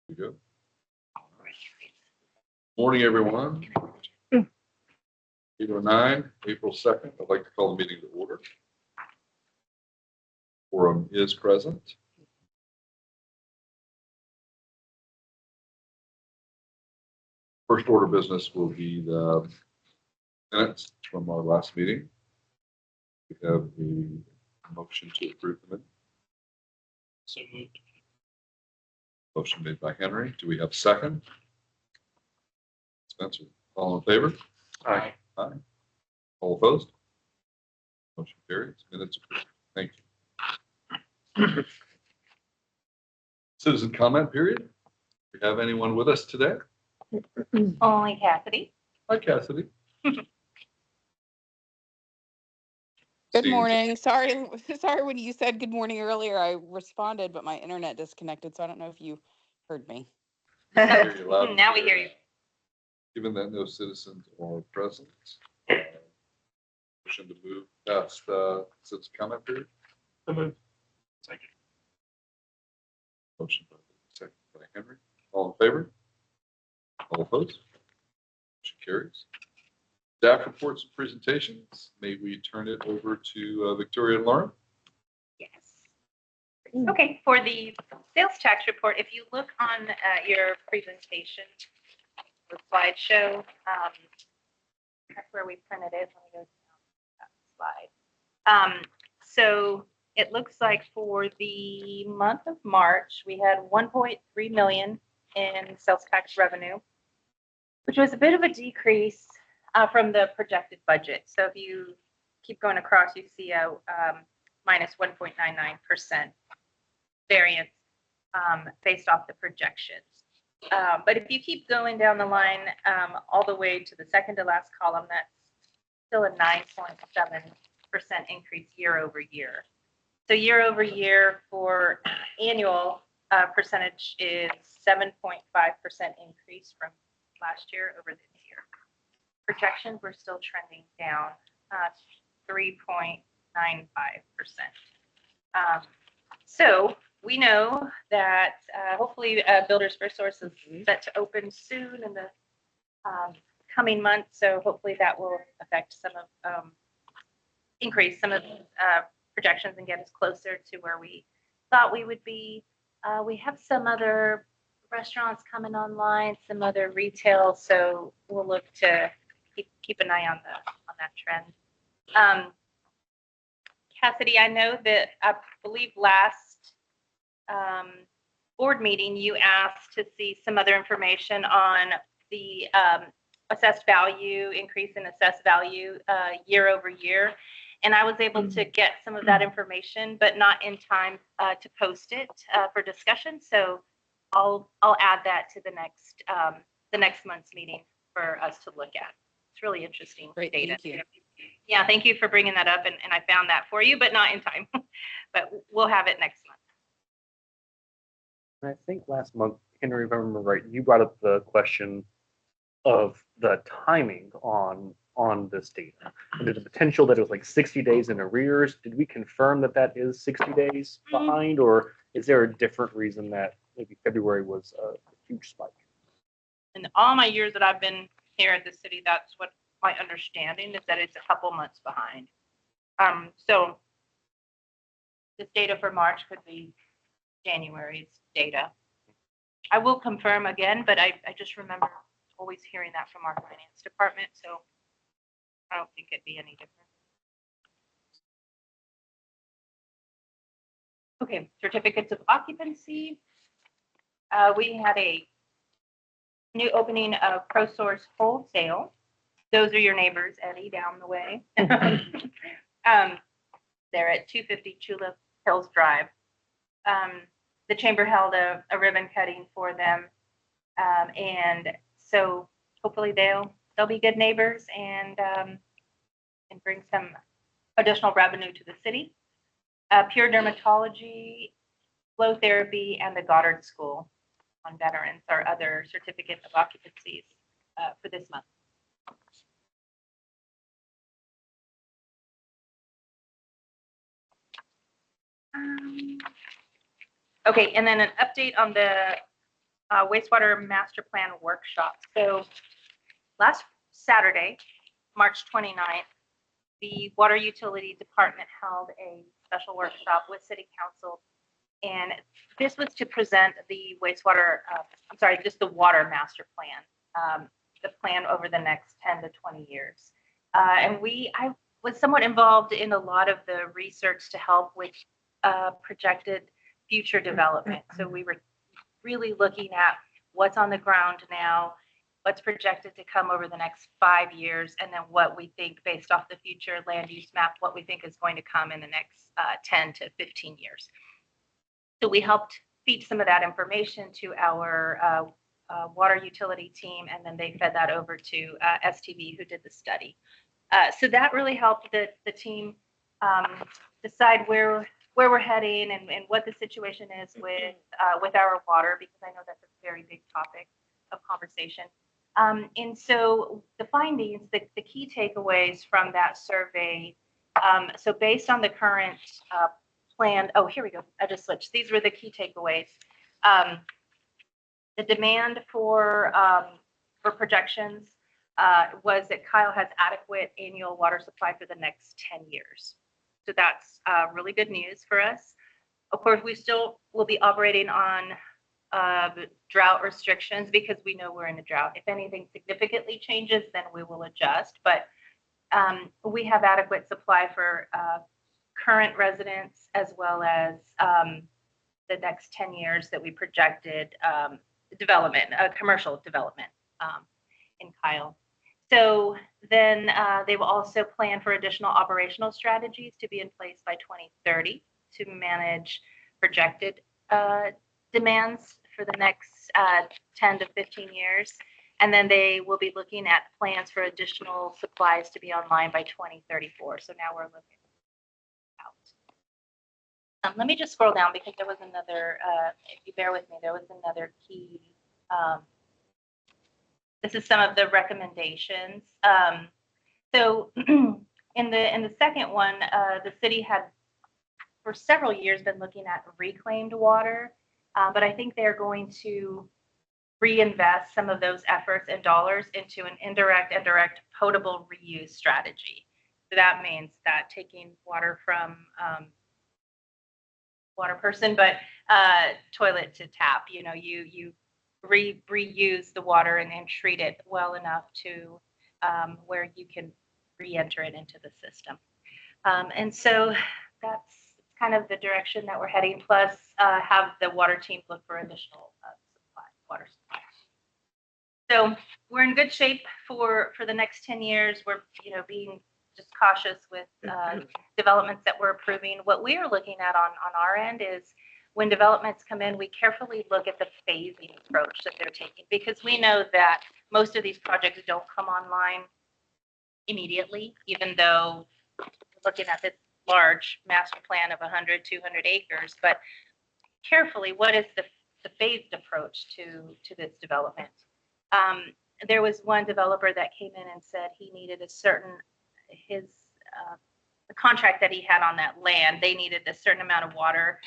We go. Morning, everyone. 8:09, April 2nd. I'd like to call the meeting to order. Quorum is present. First order of business will be the minutes from our last meeting. We have a motion to approve the minutes. So moved. Motion made by Henry. Do we have a second? Spencer, all in favor? Aye. Aye. All opposed? Motion carries. Minutes approved. Thank you. Citizen comment period. Do we have anyone with us today? Only Cassidy. Hi, Cassidy. Good Steve. morning. Sorry when you said good morning earlier, I responded, but my internet disconnected, so I don't know if you heard me. We can hear you loud and Now we clear. hear you. Given that no citizens are present, motion to move past citizen comment period. So moved. Second. Motion by second by Henry. All in favor? All opposed? Motion carries. Staff reports and presentations. May we turn it over to Victoria and Lauren? Yes. Okay, for the sales tax report, if you look on your presentation, the slideshow, that's where we printed it. Let me go down that slide. So it looks like for the month of March, we had 1.3 million in sales tax revenue, which was a bit of a decrease from the projected budget. So if you keep going across, you see a minus 1.99% variance based off the projections. But if you keep going down the line all the way to the second to last column, that's still a 9.7% increase year over year. So year over year for annual percentage is 7.5% increase from last year over this year. Projections were still trending down 3.95%. So we know that hopefully Builders FirstSource is set to open soon in the coming months. So hopefully that will affect some of increase some of projections and get us closer to where we thought we would be. We have some other restaurants coming online, some other retail, so we'll look to keep an eye on that trend. Cassidy, I know that I believe last board meeting you asked to see some other information on the assessed value, increase in assessed value year over year. And I was able to get some of that information, but not in time to post it for discussion. So I'll add that to the next month's meeting for us to look at. It's really interesting Great, data. thank you. Yeah, thank you for bringing that up, and I found that for you, but not in time. But we'll have it next month. And I think last month, Henry, if I remember right, you brought up the question of the timing on this data. And there's a potential that it was like 60 days in arrears. Did we confirm that that is 60 days behind, or is there a different reason that maybe February was a huge spike? In all my years that I've been here at the city, that's what my understanding is, that it's a couple months behind. So this data for March could be January's data. I will confirm again, but I just remember always hearing that from our finance department, so I don't think it'd be any different. Okay, certificates of occupancy. We had a new opening of ProSource Wholesale. Those are your neighbors, Eddie, down the way. They're at 250 Tulip Hills Drive. The chamber held a ribbon cutting for them, and so hopefully they'll be good neighbors and bring some additional revenue to the city. Pure Dermatology, Flow Therapy, and the Goddard School on Veterans are other certificate of occupancies for this month. Okay, and then an update on the wastewater master plan workshop. So last Saturday, March 29th, the Water Utility Department held a special workshop with City Council. And this was to present the wastewater, just the water master plan, the plan over the next 10 to 20 years. And I was somewhat involved in a lot of the research to help with projected future development. So we were really looking at what's on the ground now, what's projected to come over the next 5 years, and then what we think based off the future land use map, what we think is going to come in the next 10 to 15 years. So we helped feed some of that information to our water utility team, and then they fed that over to STV, who did the study. So that really helped the team decide where we're heading and what the situation is with our water, because I know that's a very big topic of conversation. And so the findings, the key takeaways from that survey, so based on the current plan, oh, here we go, I just switched. These were the key takeaways. The demand for projections was that Kyle has adequate annual water supply for the next 10 years. So that's really good news for us. Of course, we still will be operating on drought restrictions because we know we're in a drought. If anything significantly changes, then we will adjust. But we have adequate supply for current residents as well as the next 10 years that we projected development, commercial development in Kyle. So then they will also plan for additional operational strategies to be in place by 2030 to manage projected demands for the next 10 to 15 years. And then they will be looking at plans for additional supplies to be online by 2034. So now we're looking out. Let me just scroll down because there was another, if you bear with me, there was another key. This is some of the recommendations. So in the second one, the city had for several years been looking at reclaimed water, but I think they're going to reinvest some of those efforts and dollars into an indirect and direct potable reuse strategy. So that means that taking water from water person, but toilet to tap, you reuse the water and then treat it well enough to where you can re-enter it into the system. And so that's kind of the direction that we're heading, plus have the water team look for additional water supply. So we're in good shape for the next 10 years. We're being just cautious with developments that we're approving. What we are looking at on our end is when developments come in, we carefully look at the phasing approach that they're taking, because we know that most of these projects don't come online immediately, even though we're looking at this large master plan of 100, 200 acres. But carefully, what is the phased approach to this development? There was one developer that came in and said he needed the contract that he had on that land, they needed a certain amount of water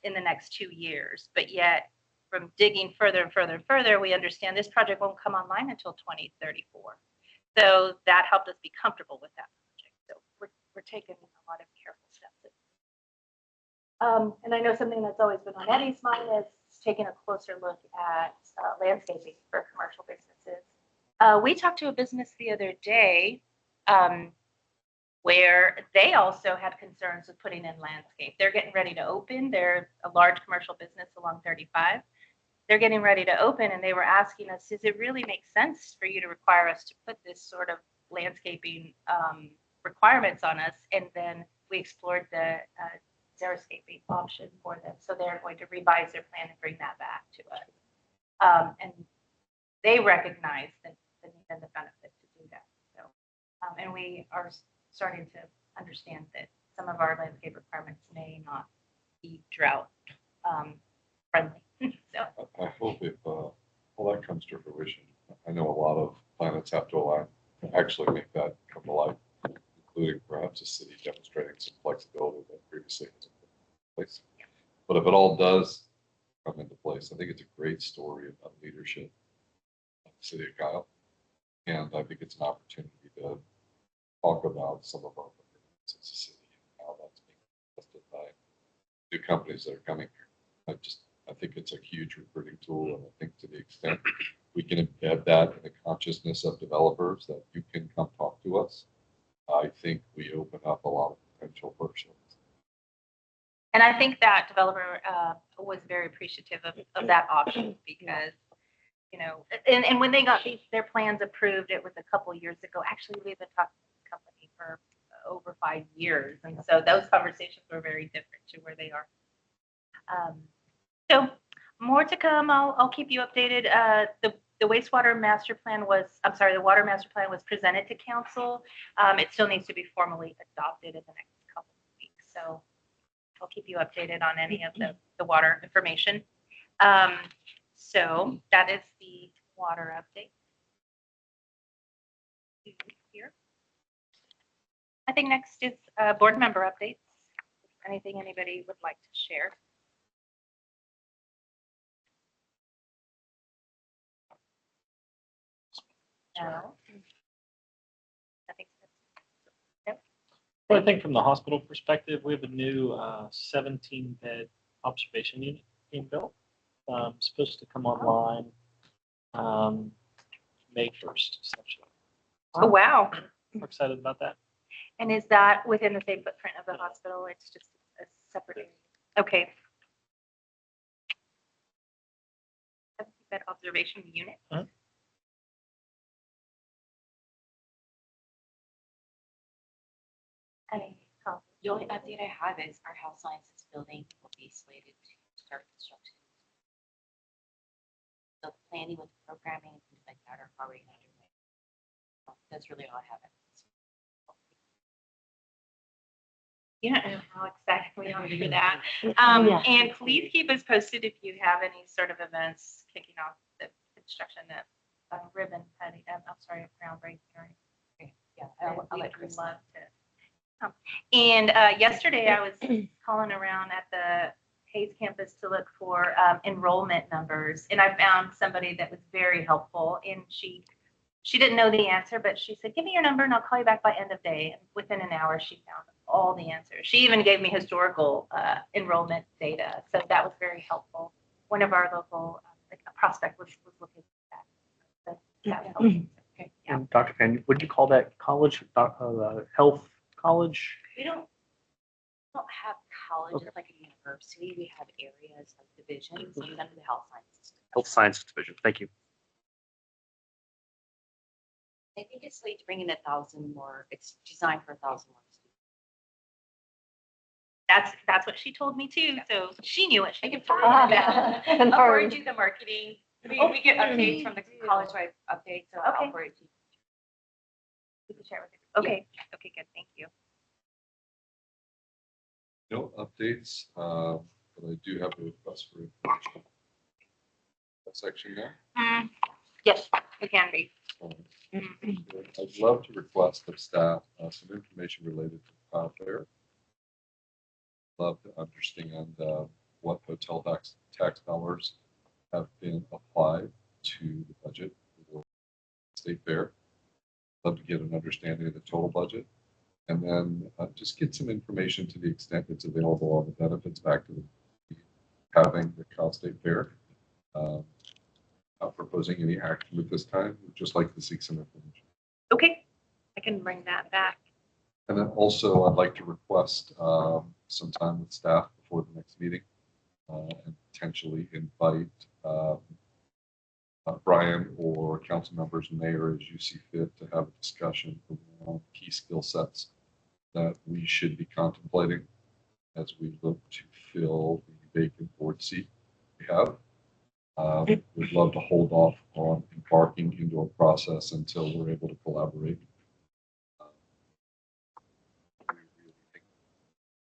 in the next 2 years. But yet, from digging further and further and further, we understand this project won't come online until 2034. So that helped us be comfortable with that project. So we're taking a lot of careful steps. And I know something that's always been on Eddie's mind is taking a closer look at landscaping for commercial businesses. We talked to a business the other day where they also had concerns with putting in landscape. They're getting ready to open. They're a large commercial business along 35. They're getting ready to open, and they were asking us, does it really make sense for you to require us to put this sort of landscaping requirements on us? And then we explored the xeriscaping option for them. So they're going to revise their plan and bring that back to us. And they recognize the need and the benefit to do that. So, and we are starting to understand that some of our landscape requirements may not be drought friendly. So I hope if all that comes to fruition, I know a lot of planets have to align to actually make that come to life, including perhaps a city demonstrating some flexibility that previously hasn't been in place. But if it all does come into place. I think it's a great story about leadership of the city of Kyle. And I think it's an opportunity to talk about some of our programs as a city and how that's being tested by new companies that are coming here. I think it's a huge recruiting tool, and I think to the extent we can embed that in the consciousness of developers that you can come talk to us, I think we open up a lot of potential for ourselves. And I think that developer was very appreciative of that option because, you know, and when they got their plans approved, it was a couple years ago. Actually, we've been talking to the company for over 5 years. And so those conversations were very different to where they are. So more to come. I'll keep you updated. The wastewater master plan was, I'm sorry, the water master plan was presented to council. It still needs to be formally adopted in the next couple of weeks. So I'll keep you updated on any of the water information. So that is the water update. Here. I think next is board member updates. Anything anybody would like to share? No. I think so. Well, I think from the hospital perspective, we have a new 17-bed observation unit being built. Supposed to come online May 1st, essentially. Oh, wow. We're excited about that. And is that within the same footprint of the hospital? It's just a separate area. Okay. Bed observation unit. Uh-huh. Any comments? The only update I have is our health sciences building will be slated to start construction. So the planning with the programming and things like that are already underway. That's really all I have. You don't know how excited we are for that. And please keep us posted if you have any sort of events kicking off the construction of ribbon cutting. I'm sorry, groundbreaking. Yeah, I'll We'd let Chris. love to. And yesterday I was calling around at the Hayes campus to look for enrollment numbers, and I found somebody that was very helpful. And she didn't know the answer, but she said, "Give me your number, and I'll call you back by end of day." And within an hour, she found all the answers. She even gave me historical enrollment data, so that was very helpful. One of our local a prospect was looking at that. So that helped. Okay, yeah. And Dr. Fan, would you call that college, health college? We don't have colleges Okay. like a university. We have areas of divisions and under the health sciences. Health Sciences Division. Thank you. I think it's slated to bring in 1,000 more. It's designed for 1,000 more students. That's what she told me too. So she knew what she could forward find. I'll forward you the marketing. We get updates from the college-wide updates. So Okay. I'll forward it to you. You can share it with her. Okay. Okay, good. Thank you. No updates, but I do have a request for information. That section there. Yes, we can be. I'd love to request of staff some information related to the Kyle Fair. Love to understand what hotel tax dollars have been applied to the budget for the state fair. Love to get an understanding of the total budget, and then just get some information to the extent it's available on the benefits back to the having the Cal State Fair. Not proposing any action at this time. We'd just like to seek some information. Okay, I can bring that back. And then also, I'd like to request some time with staff before the next meeting and potentially invite Brian or council members, mayor, as you see fit, to have a discussion around key skill sets that we should be contemplating as we look to fill the vacant board seat we have. We'd love to hold off on embarking into a process until we're able to collaborate. We really think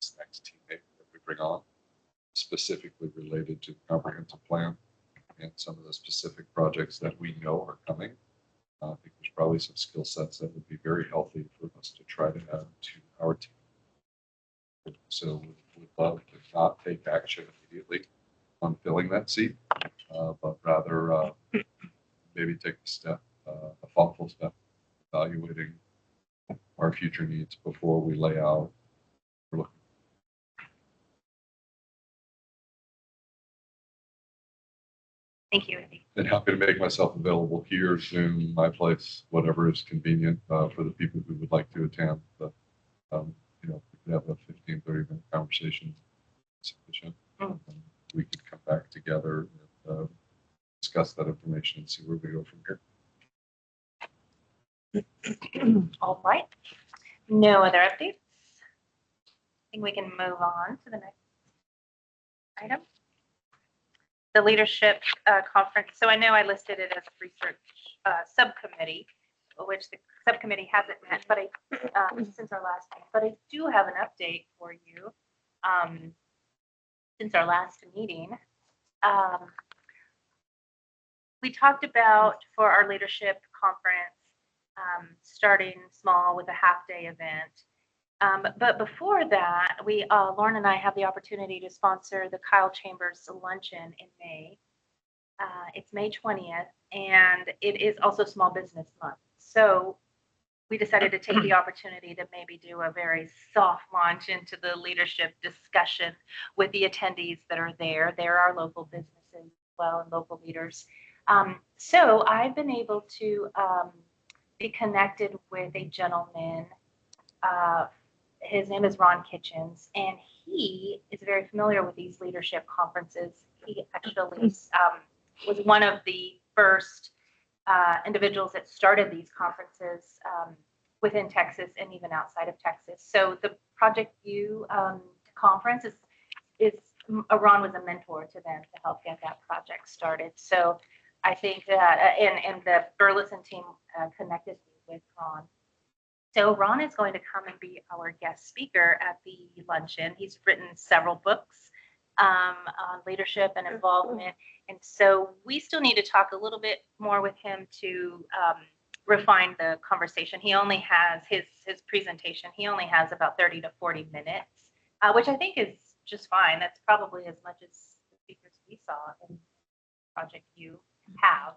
this next teammate that we bring on, specifically related to the comprehensive plan and some of the specific projects that we know are coming. I think there's probably some skill sets that would be very healthy for us to try to add to our team. So we'd love to not take action immediately on filling that seat, but rather maybe take a step, a thoughtful step, evaluating our future needs before we lay out. We're looking. Thank you, Andy. And happy to make myself available here, Zoom, my place, whatever is convenient for the people who would like to attend. But, you know, if we could have a 15, 30-minute conversation sufficient. We could come back together and discuss that information and see where we go from here. All right. No other updates? I think we can move on to the next item. The leadership conference. So I know I listed it as a research subcommittee, which the subcommittee hasn't met, but since our last meeting. But I do have an update for you since our last meeting. We talked about for our leadership conference starting small with a half-day event. But before that, Lauren and I have the opportunity to sponsor the Kyle Chambers Luncheon in May. It's May 20th, and it is also Small Business Month. So we decided to take the opportunity to maybe do a very soft launch into the leadership discussion with the attendees that are there. There are local businesses as well and local leaders. So I've been able to be connected with a gentleman. His name is Ron Kitchens, and he is very familiar with these leadership conferences. He actually was one of the first individuals that started these conferences within Texas and even outside of Texas. So the Project U conference Ron was a mentor to them to help get that project started. So I think that, and the Burleson team connected me with Ron. So Ron is going to come and be our guest speaker at the luncheon. He's written several books on leadership and involvement. And so we still need to talk a little bit more with him to refine the conversation. He only has his presentation. He only has about 30 to 40 minutes, which I think is just fine. That's probably as much as the speakers we saw in Project U have.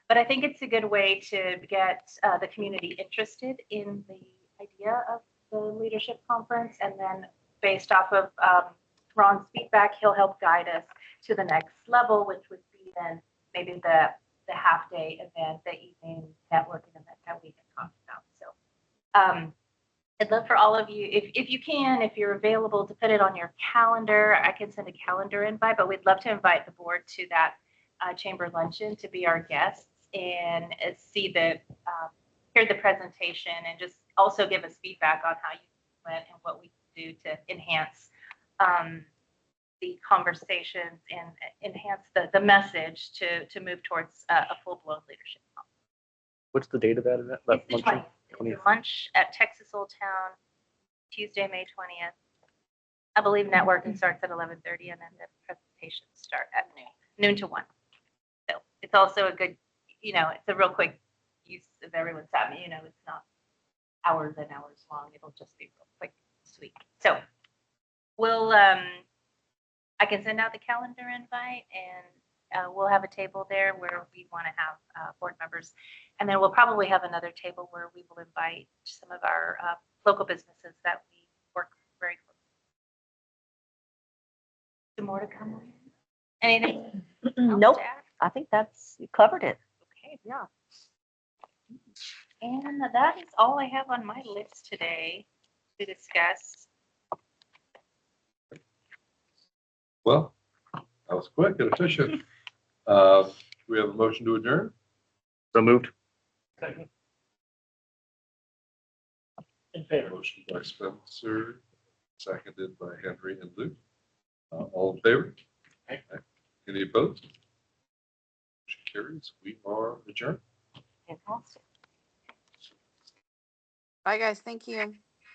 But I think it's a good way to get the community interested in the idea of the leadership conference. And then based off of Ron's feedback, he'll help guide us to the next level, which would be then maybe the half-day event, the evening networking event that we had talked about. So I'd love for all of you, if you can, if you're available, to put it on your calendar. I can send a calendar invite, but we'd love to invite the board to that chamber luncheon to be our guests and see hear the presentation and just also give us feedback on how you went and what we can do to enhance the conversations and enhance the message to move towards a full-blown leadership. What's the date of that event? It's the luncheon? 20th. It's a lunch at Texas Old Town, Tuesday, May 20th. I believe networking starts at 11:30 and then the presentations start at noon to 1. So it's also a good, it's a real quick use of everyone's time. It's not hours and hours long. It'll just be real quick, sweet. So I can send out the calendar invite and we'll have a table there where we want to have board members. And then we'll probably have another table where we will invite some of our local businesses that we work very closely. Some more to come on? Anything? else Nope. to add? I think you covered it. Okay. Yeah. And that is all I have on my list today to discuss. Well, that was quick and efficient. We have a motion to adjourn. So moved. Second. In favor. Motion by Spencer, seconded by Henry and Luke. All in favor? Aye. Any opposed? Motion carries. We are adjourned. Fantastic. Bye, guys. Thank you.